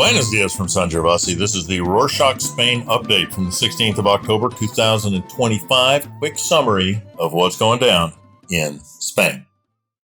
Buenos dias from San Gervasi. This is the Rorschach Spain update from the 16th of October, 2025. Quick summary of what's going down in Spain.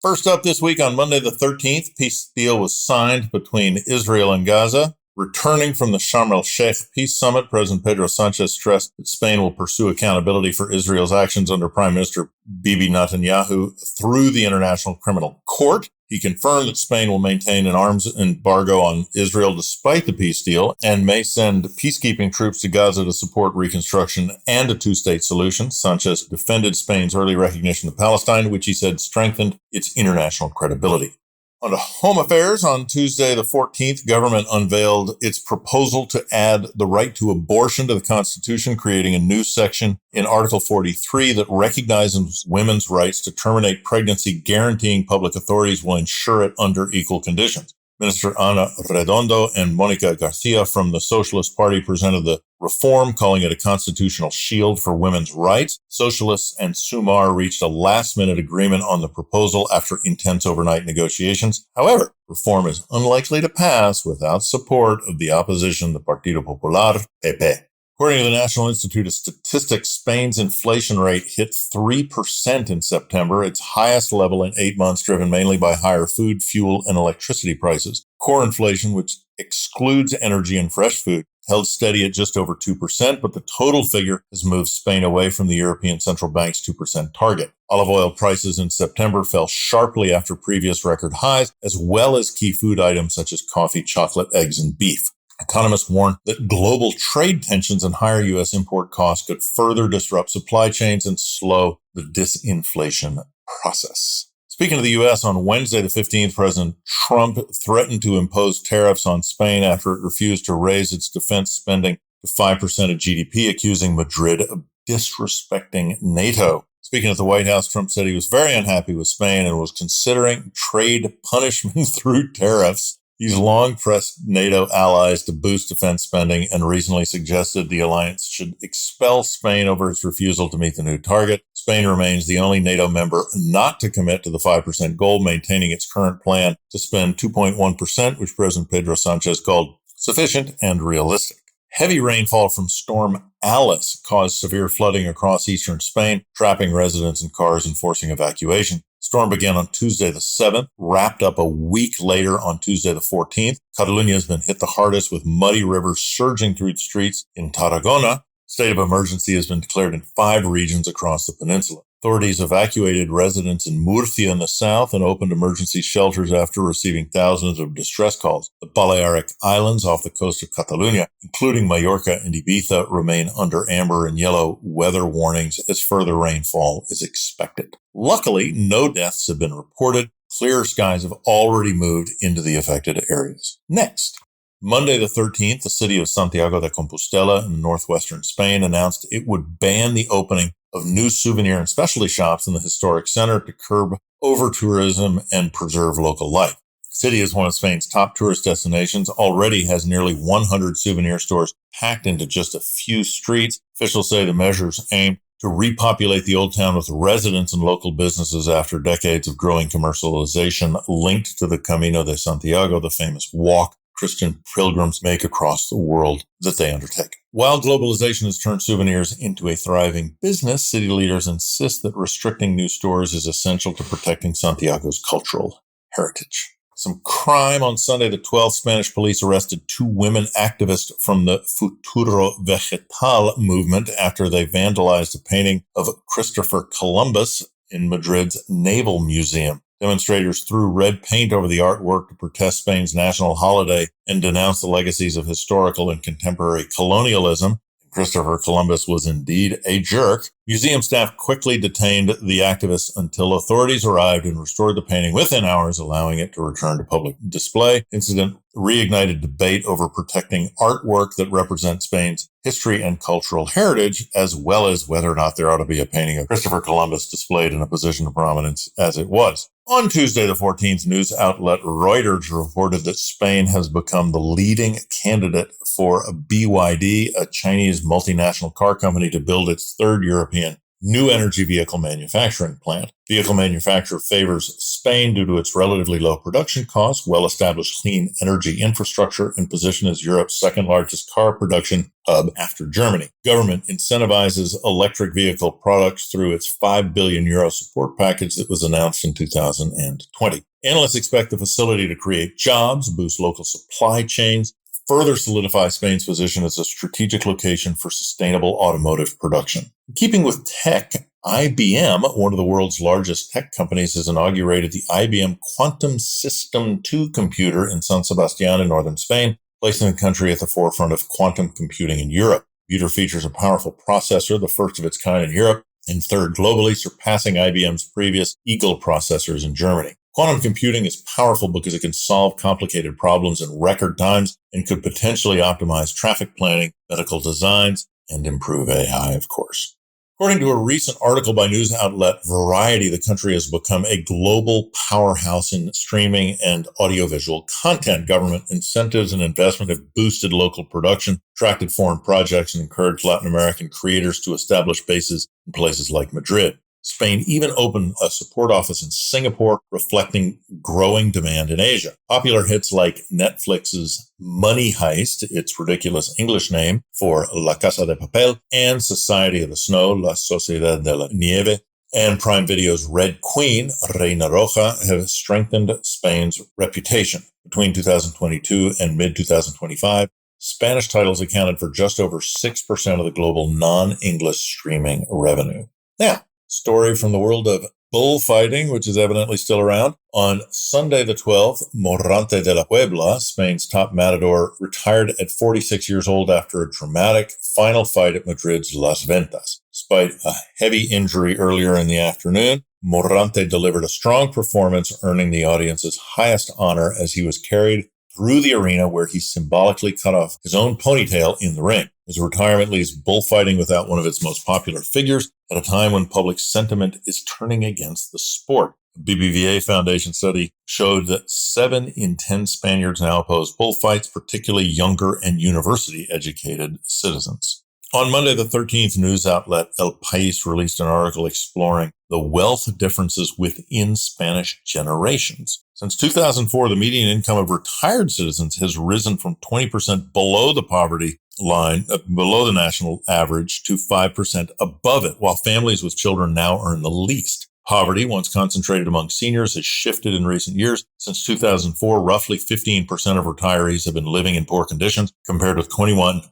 First up this week on Monday the 13th, peace deal was signed between Israel and Gaza. Returning from the Sharm el-Sheikh Peace Summit, President Pedro Sanchez stressed that Spain will pursue accountability for Israel's actions under Prime Minister Bibi Netanyahu through the International Criminal Court. He confirmed that Spain will maintain an arms embargo on Israel despite the peace deal and may send peacekeeping troops to Gaza to support reconstruction and a two-state solution. Sanchez defended Spain's early recognition of Palestine, which he said strengthened its international credibility. On to home affairs, on Tuesday the 14th, government unveiled its proposal to add the right to abortion to the Constitution, creating a new section in Article 43 that recognizes women's rights to terminate pregnancy, guaranteeing public authorities will ensure it under equal conditions. Minister Ana Redondo and Monica Garcia from the Socialist Party presented the reform, calling it a constitutional shield for women's rights. Socialists and Sumar reached a last-minute agreement on the proposal after intense overnight negotiations. However, reform is unlikely to pass without support of the opposition, the Partido Popular, PP. According to the National Institute of Statistics, Spain's inflation rate hit 3% in September, its highest level in 8 months, driven mainly by higher food, fuel, and electricity prices. Core inflation, which excludes energy and fresh food, held steady at just over 2%, but the total figure has moved Spain away from the European Central Bank's 2% target. Olive oil prices in September fell sharply after previous record highs, as well as key food items such as coffee, chocolate, eggs, and beef. Economists warn that global trade tensions and higher U.S. import costs could further disrupt supply chains and slow the disinflation process. Speaking of the U.S., on Wednesday the 15th, President Trump threatened to impose tariffs on Spain after it refused to raise its defense spending to 5% of GDP, accusing Madrid of disrespecting NATO. Speaking at the White House, Trump said he was very unhappy with Spain and was considering trade punishment through tariffs. He's long pressed NATO allies to boost defense spending and recently suggested the alliance should expel Spain over its refusal to meet the new target. Spain remains the only NATO member not to commit to the 5% goal, maintaining its current plan to spend 2.1%, which President Pedro Sanchez called sufficient and realistic. Heavy rainfall from Storm Alice caused severe flooding across eastern Spain, trapping residents and cars and forcing evacuation. Storm began on Tuesday the 7th, wrapped up a week later on Tuesday the 14th. Catalonia has been hit the hardest with muddy rivers surging through the streets in Tarragona. State of emergency has been declared in 5 regions across the peninsula. Authorities evacuated residents in Murcia in the south and opened emergency shelters after receiving thousands of distress calls. The Balearic Islands off the coast of Catalonia, including Mallorca and Ibiza, remain under amber and yellow weather warnings as further rainfall is expected. Luckily, no deaths have been reported. Clear skies have already moved into the affected areas. Next, Monday the 13th, the city of Santiago de Compostela in northwestern Spain announced it would ban the opening of new souvenir and specialty shops in the historic center to curb over-tourism and preserve local life. The city is one of Spain's top tourist destinations, already has nearly 100 souvenir stores packed into just a few streets. Officials say the measures aim to repopulate the old town with residents and local businesses after decades of growing commercialization linked to the Camino de Santiago, the famous walk Christian pilgrims make across the world that they undertake. While globalization has turned souvenirs into a thriving business, city leaders insist that restricting new stores is essential to protecting Santiago's cultural heritage. Some crime on Sunday the 12th. Spanish police arrested 2 women activists from the Futuro Vegetal movement after they vandalized a painting of Christopher Columbus in Madrid's Naval Museum. Demonstrators threw red paint over the artwork to protest Spain's national holiday and denounce the legacies of historical and contemporary colonialism. Christopher Columbus was indeed a jerk. Museum staff quickly detained the activists until authorities arrived and restored the painting within hours, allowing it to return to public display. Incident reignited debate over protecting artwork that represents Spain's history and cultural heritage, as well as whether or not there ought to be a painting of Christopher Columbus displayed in a position of prominence as it was. On Tuesday the 14th, news outlet Reuters reported that Spain has become the leading candidate for BYD, a Chinese multinational car company, to build its third European new energy vehicle manufacturing plant. Vehicle manufacturer favors Spain due to its relatively low production costs, well-established clean energy infrastructure, and position as Europe's second largest car production hub after Germany. Government incentivizes electric vehicle products through its €5 billion support package that was announced in 2020. Analysts expect the facility to create jobs, boost local supply chains, further solidify Spain's position as a strategic location for sustainable automotive production. Keeping with tech, IBM, one of the world's largest tech companies, has inaugurated the IBM Quantum System 2 computer in San Sebastián in northern Spain, placing the country at the forefront of quantum computing in Europe. The computer features a powerful processor, the first of its kind in Europe, and third globally, surpassing IBM's previous Eagle processors in Germany. Quantum computing is powerful because it can solve complicated problems in record times and could potentially optimize traffic planning, medical designs, and improve AI, of course. According to a recent article by news outlet Variety, the country has become a global powerhouse in streaming and audiovisual content. Government incentives and investment have boosted local production, attracted foreign projects, and encouraged Latin American creators to establish bases in places like Madrid. Spain even opened a support office in Singapore, reflecting growing demand in Asia. Popular hits like Netflix's Money Heist, its ridiculous English name for La Casa de Papel, and Society of the Snow, La Sociedad de la Nieve, and Prime Video's Red Queen, Reina Roja, have strengthened Spain's reputation. Between 2022 and mid-2025, Spanish titles accounted for just over 6% of the global non-English streaming revenue. Now, story from the world of bullfighting, which is evidently still around. On Sunday the 12th, Morante de la Puebla, Spain's top matador, retired at 46 years old after a dramatic final fight at Madrid's Las Ventas. Despite a heavy injury earlier in the afternoon, Morante delivered a strong performance, earning the audience's highest honor as he was carried through the arena where he symbolically cut off his own ponytail in the ring. His retirement leaves bullfighting without one of its most popular figures at a time when public sentiment is turning against the sport. A BBVA Foundation study showed that 7 in 10 Spaniards now oppose bullfights, particularly younger and university-educated citizens. On Monday the 13th, news outlet El País released an article exploring the wealth differences within Spanish generations. Since 2004, the median income of retired citizens has risen from 20% below the poverty line, below the national average, to 5% above it, while families with children now earn the least. Poverty, once concentrated among seniors, has shifted in recent years. Since 2004, roughly 15% of retirees have been living in poor conditions, compared with 21%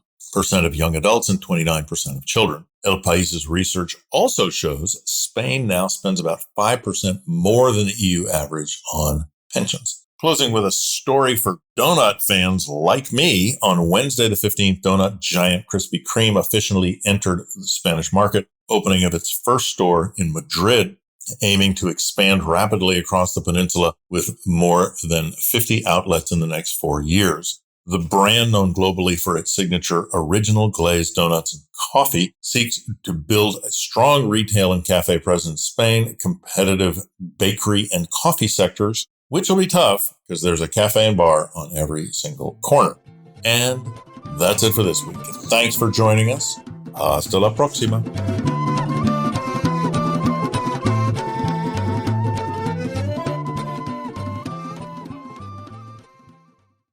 of young adults and 29% of children. El País's research also shows Spain now spends about 5% more than the EU average on pensions. Closing with a story for donut fans like me. On Wednesday the 15th, donut giant Krispy Kreme officially entered the Spanish market, opening of its first store in Madrid, aiming to expand rapidly across the peninsula with more than 50 outlets in the next 4 years. The brand, known globally for its signature original glazed donuts and coffee, seeks to build a strong retail and cafe presence in Spain, competitive bakery and coffee sectors, which will be tough because there's a cafe and bar on every single corner. And that's it for this week. Thanks for joining us. Hasta la próxima.